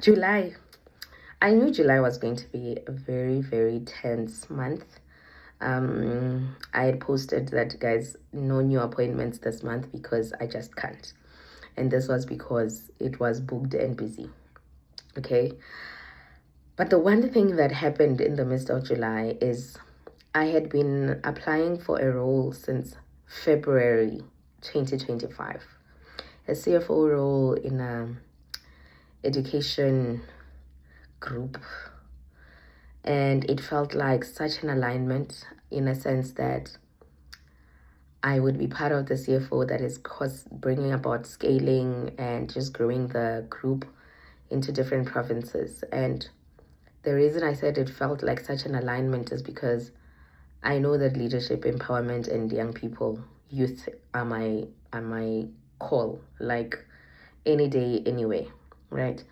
July. I knew July was going to be a very, very tense month. I had posted that, guys, no new appointments this month because I just can't. And this was because it was booked and busy. Okay. But the one thing that happened in the midst of July is I had been applying for a role since February 2025, a CFO role in a education group, and it felt like such an alignment in a sense that I would be part of the CFO that is bringing about scaling and just growing the group into different provinces. And the reason I said it felt like such an alignment is because I know that leadership, empowerment, and young people, youth are my call, like any day, anyway, right?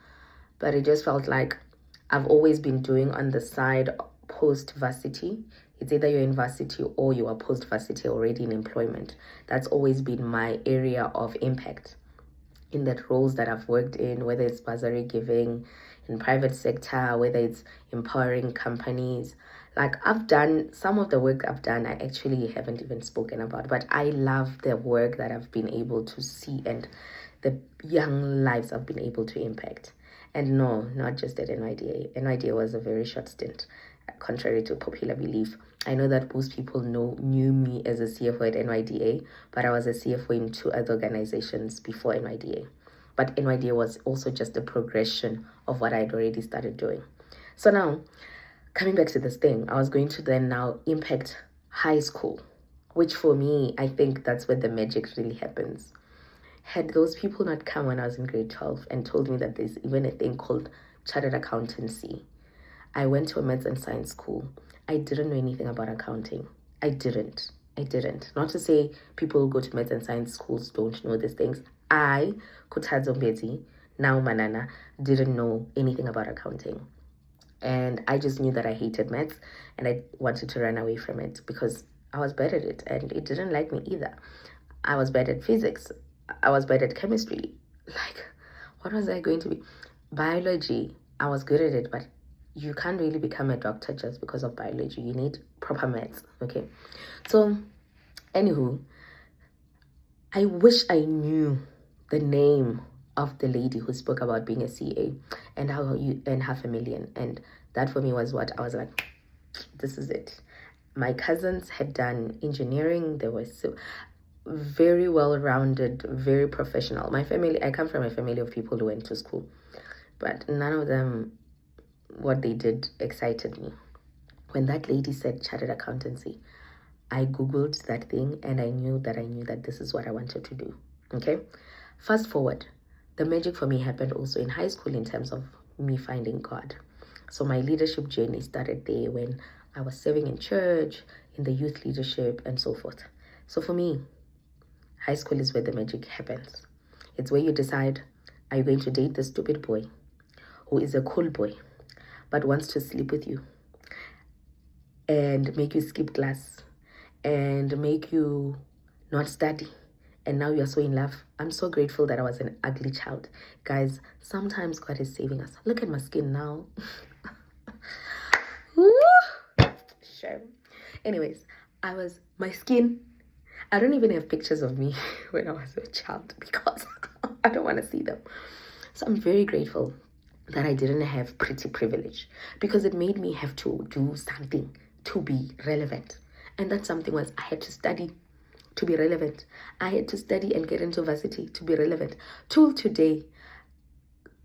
But it just felt like I've always been doing on the side post-varsity. It's either you're in varsity or you are post-varsity already in employment. That's always been my area of impact in that roles that I've worked in, whether it's bursary giving in private sector, whether it's empowering companies. Like, I've done some of the work I've done, I actually haven't even spoken about, but I love the work that I've been able to see and the young lives I've been able to impact. And no, not just at NYDA. NYDA was a very short stint, contrary to popular belief. I know that most people knew me as a CFO at NYDA, but I was a CFO in 2 other organizations before NYDA. But NYDA was also just a progression of what I'd already started doing. So now, coming back to this thing, I was going to then now impact high school, which for me, I think that's where the magic really happens. Had those people not come when I was in grade 12 and told me that there's even a thing called chartered accountancy, I went to a maths and science school. I didn't know anything about accounting. I didn't. Not to say people who go to maths and science schools don't know these things. I, Kutadzo Mbezi, now Manana, didn't know anything about accounting. And I just knew that I hated maths and I wanted to run away from it because I was bad at it and it didn't like me either. I was bad at physics. I was bad at chemistry. Like, what was I going to be? Biology, I was good at it, but you can't really become a doctor just because of biology. You need proper maths, okay? So, anywho, I wish I knew the name of the lady who spoke about being a CA and how you earn $500,000. And that for me was what I was like, this is it. My cousins had done engineering. They were so very well-rounded, very professional. My family, I come from a family of people who went to school, but none of them, what they did excited me. When that lady said chartered accountancy, I Googled that thing and I knew that this is what I wanted to do. Okay. Fast forward, the magic for me happened also in high school in terms of me finding God. So my leadership journey started there when I was serving in church, in the youth leadership, and so forth. So for me, high school is where the magic happens. It's where you decide, are you going to date the stupid boy who is a cool boy but wants to sleep with you and make you skip class and make you not study, and now you're so in love. I'm so grateful that I was an ugly child. Guys, sometimes God is saving us. Look at my skin now. Shame. Anyways, my skin, I don't even have pictures of me when I was a child because I don't want to see them. So I'm very grateful that I didn't have pretty privilege because it made me have to do something to be relevant. And that something was I had to study to be relevant. I had to study and get into varsity to be relevant. Till today,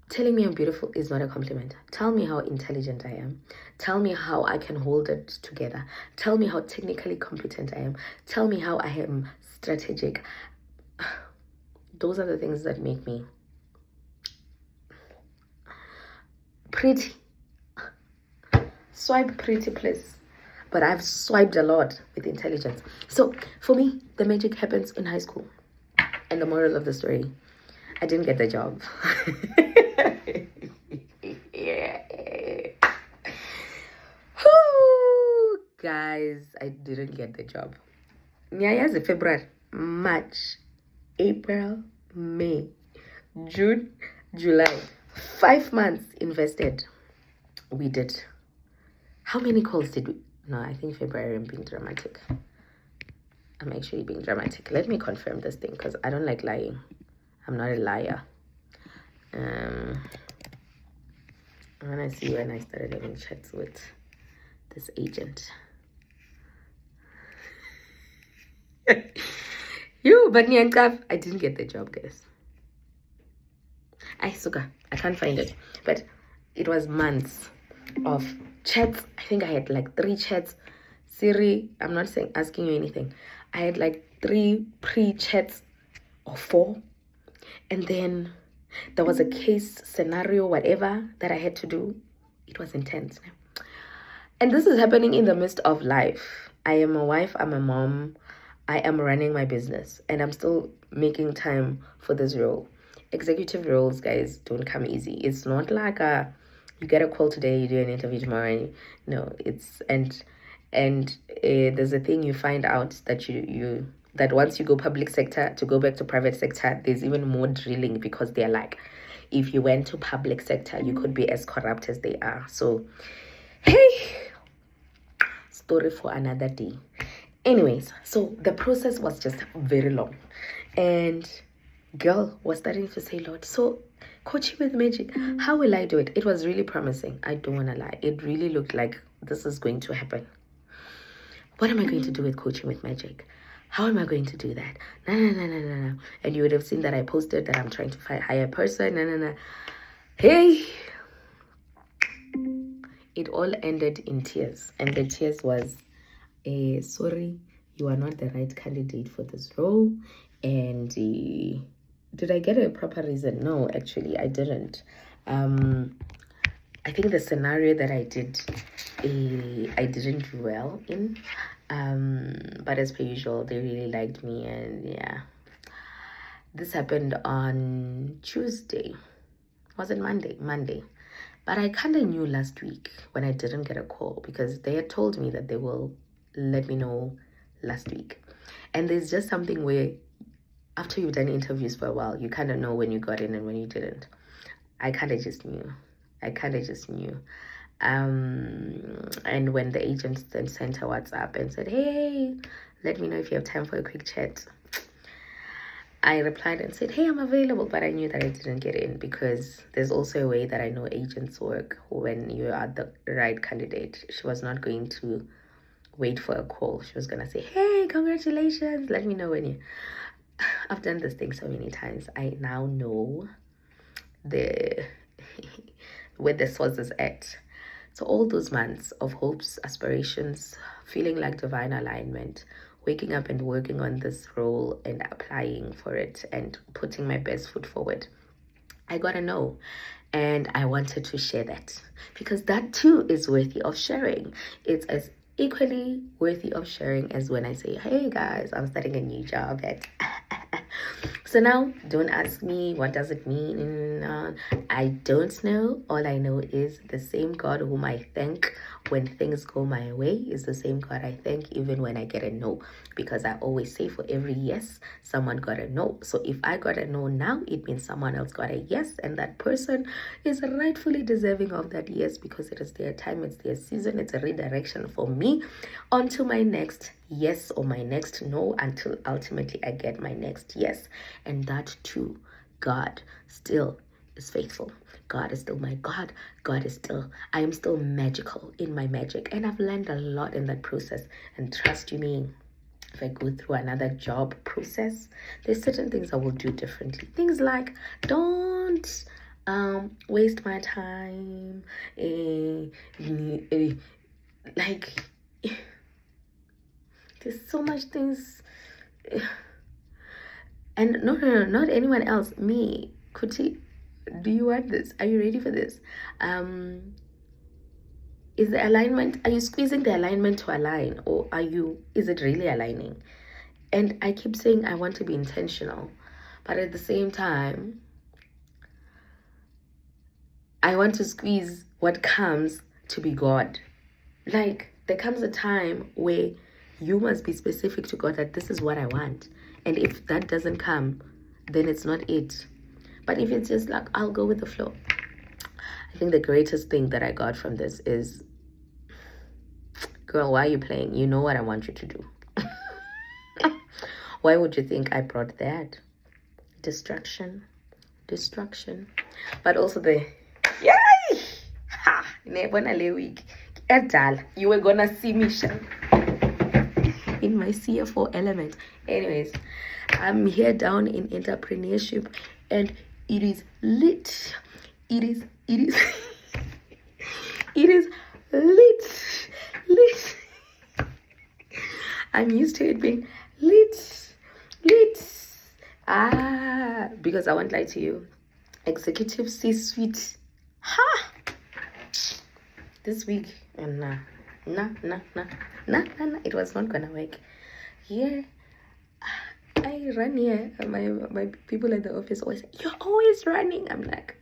telling me I'm beautiful is not a compliment. Tell me how intelligent I am. Tell me how I can hold it together. Tell me how technically competent I am. Tell me how I am strategic. Those are the things that make me pretty. Swipe pretty, please. But I've swiped a lot with intelligence. So for me, the magic happens in high school. And the moral of the story, I didn't get the job. Guys, I didn't get the job. Nyayazi February, March, April, May, June, July. 5 months invested. We did. How many calls did we? No, I think February I'm being dramatic. I'm actually being dramatic. Let me confirm this thing because I don't like lying. I'm not a liar. I want to see when I started having chats with this agent. But I didn't get the job, guys. I can't find it. But it was months of chats. I think I had like 3 chats. Siri, I'm not asking you anything. I had like 3 pre-chats or 4. And then there was a case scenario, whatever, that I had to do. It was intense. And this is happening in the midst of life. I am a wife, I'm a mom, I am running my business, and I'm still making time for this role. Executive roles, guys, don't come easy. It's not like you get a call today, you do an interview tomorrow. No, it's and there's a thing you find out that that once you go public sector, to go back to private sector, there's even more drilling, because they're like, if you went to public sector, you could be as corrupt as they are. So, hey, story for another day. Anyways, so the process was just very long, and girl was starting to say, Lord, so coaching with magic, how will I do it? It was really promising. I don't want to lie. It really looked like this is going to happen. What am I going to do with coaching with magic? How am I going to do that? No. And you would have seen that I posted that I'm trying to hire a person. No. Hey, it all ended in tears. And the tears was, sorry, you are not the right candidate for this role. And did I get a proper reason? No, actually, I didn't. I think the scenario that I did, I didn't do well in. But as per usual, they really liked me, and yeah. This happened on Tuesday. Was it Monday? Monday. But I kind of knew last week when I didn't get a call, because they had told me that they will let me know last week. And there's just something where after you've done interviews for a while, you kind of know when you got in and when you didn't. I kind of just knew. And when the agent then sent a WhatsApp and said, hey, let me know if you have time for a quick chat, I replied and said, hey, I'm available. But I knew that I didn't get in, because there's also a way that I know agents work when you are the right candidate. She was not going to wait for a call. She was going to say, hey, congratulations, let me know when you... I've done this thing so many times. I now know where the source is at. So all those months of hopes, aspirations, feeling like divine alignment, waking up and working on this role and applying for it and putting my best foot forward, I got a no. And I wanted to share that, because that too is worthy of sharing. It's as equally worthy of sharing as when I say, hey guys, I'm starting a new job at... So now, don't ask me, what does it mean? I don't know. All I know is the same God whom I thank when things go my way is the same God I thank even when I get a no. Because I always say, for every yes, someone got a no. So if I got a no now, it means someone else got a yes. And that person is rightfully deserving of that yes, because it is their time, it's their season, it's a redirection for me onto my next yes or my next no, until ultimately I get my next yes. And that too, God still is faithful. God is still my God. I am still magical in my magic. And I've learned a lot in that process. And trust you me, if I go through another job process, there's certain things I will do differently. Things like, don't waste my time. Like, there's so much things. And no, not anyone else. Me, Kuti, do you want this? Are you ready for this? Is the alignment, are you squeezing the alignment to align, or is it really aligning? And I keep saying I want to be intentional, but at the same time, I want to squeeze what comes to be God. Like, there comes a time where you must be specific to God that this is what I want. And if that doesn't come, then it's not it. But if it's just like, I'll go with the flow, think the greatest thing that I got from this is, girl, why are you playing? You know what I want you to do. Why would you think I brought that? Distraction. But also the, yay! Ha! You were gonna see me shine in my CFO element. Anyways, I'm here down in entrepreneurship, and it is lit. It is it is lit. I'm used to it being lit. Because I won't lie to you, executive C-suite. Ha! This week, nah, it was not gonna work. Yeah, I run here. My people at the office always say, "You're always running." I'm like,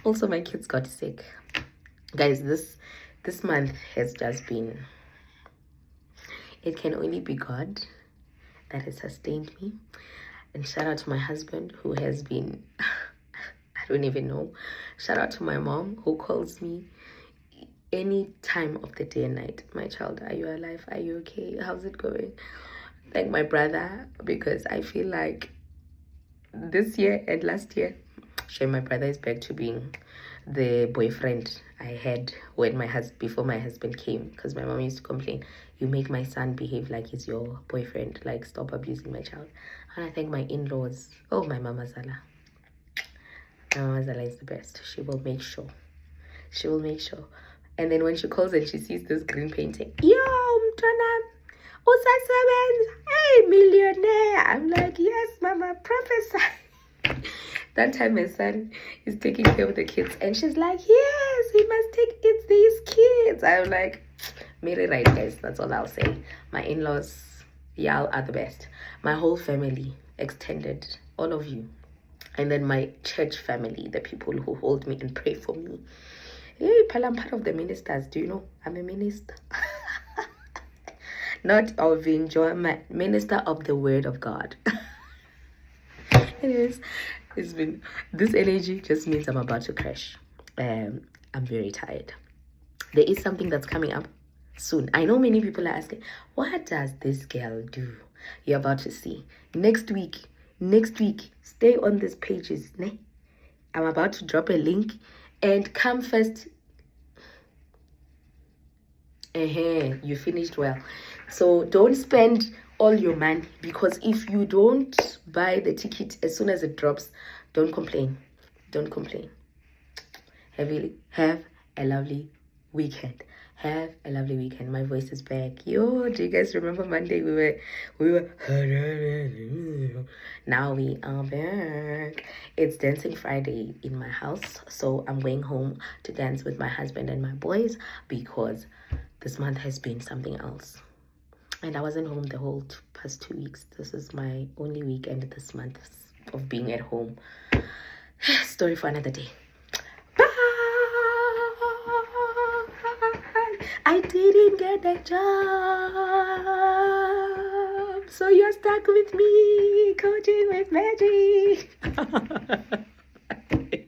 also my kids got sick, guys. This month has just been. It can only be God that has sustained me, and shout out to my husband who has been. I don't even know. Shout out to my mom who calls me any time of the day and night. My child, are you alive? Are you okay? How's it going? Thank my brother, because I feel like this year and last year, my brother is back to being the boyfriend I had when before my husband came, because my mom used to complain, you make my son behave like he's your boyfriend, like stop abusing my child. And I thank my in-laws. Oh, my mama Zala. My mama Zala is the best. She will make sure. And then when she calls and she sees this green painting, yo, mtwana, usasebenza, hey, millionaire. I'm like, yes, mama, prophesy. That time my son is taking care of the kids, and she's like, yes, he must take it these kids. I'm like, made it right, guys. That's all I'll say. My in-laws, y'all are the best. My whole family, extended, all of you. And then my church family, the people who hold me and pray for me. Hey, I'm part of the ministers. Do you know I'm a minister? Not of enjoyment, minister of the word of God. Anyways, this energy just means I'm about to crash. I'm very tired. There is something that's coming up soon. I know many people are asking, what does this girl do? You're about to see. Next week, stay on these pages. I'm about to drop a link, and come first. You finished well. So don't spend all your money, because if you don't buy the ticket as soon as it drops, don't complain. Have a lovely weekend. My voice is back. Yo, do you guys remember Monday we were now we are back. It's Dancing Friday in my house, so I'm going home to dance with my husband and my boys, because this month has been something else. And I wasn't home the whole past 2 weeks. This is my only weekend this month of being at home. Story for another day. Bye! I didn't get the job, so you're stuck with me, coaching with Maggie.